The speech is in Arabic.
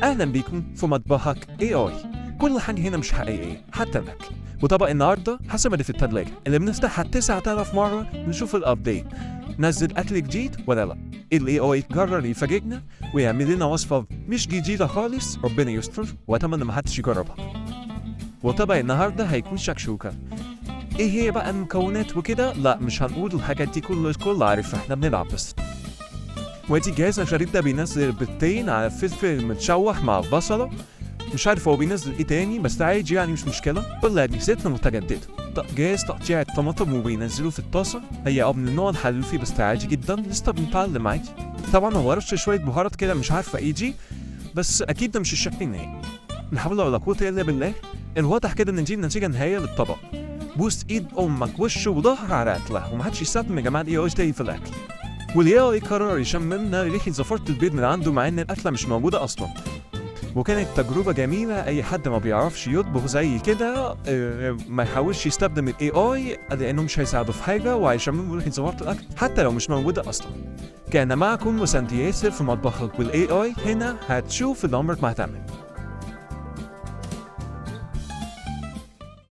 أهلا بيكم في مطبخك AI. كل حاجة هنا مش حقيقية حتى الأكل. وطبق النهاردة حسب اللي في التلاجة اللي بنفتحها 9000 مرة نشوف الأبديت نزل أكل جديد ولا لأ. ال AI قرر يفاجئنا ويعمل لنا وصفة مش جديدة خالص، ربنا يستر وأتمنى محدش يجربها. وطبق النهاردة هيكون شكشوكة. إيه هي بقى المكونات وكده؟ لأ مش هنقول الحاجات دي، الكل عارف، إحنا بنلعب بس. وادي جهاز شريط ده بينزل بيضتين على فلفل متشوح مع بصلة. مش عارف هو بينزل ايه تاني بس عادي يعني مش مشكلة. ولا أجهزتنا متجددة. جهاز تقطيع الطماطم وبينزله في الطاسة. هي من النوع الحلوفي بس عادي جدا، لسه بنتعلم عادي. طبعا هو رش شوية بهارات كده مش عارفة ايه دي، بس أكيد ده مش الشكل النهائي. نحاول ولا قوة إلا بالله. الواضح كده إن دي النتيجة النهائية للطبق. بوس إيد أمك وش وظهر على أكلها، ومحدش يستخدم يا جماعة الإي تاني في الأكل. والياو قرر يشممنا ريحة زفارة البيض من عنده مع إن الأكلة مش موجودة أصلا. وكانت تجربة جميلة. أي حد ما بيعرفش يطبخ زي كده ما يحاولش يستخدم ال AI لأنه مش هيساعده في حاجة، وهيشمم ريحة زفارة الأكل حتى لو مش موجودة أصلا. كان معكم مساند ياسر في مطبخك وال AI. هنا هتشوف اللي عمرك ما هتعمل.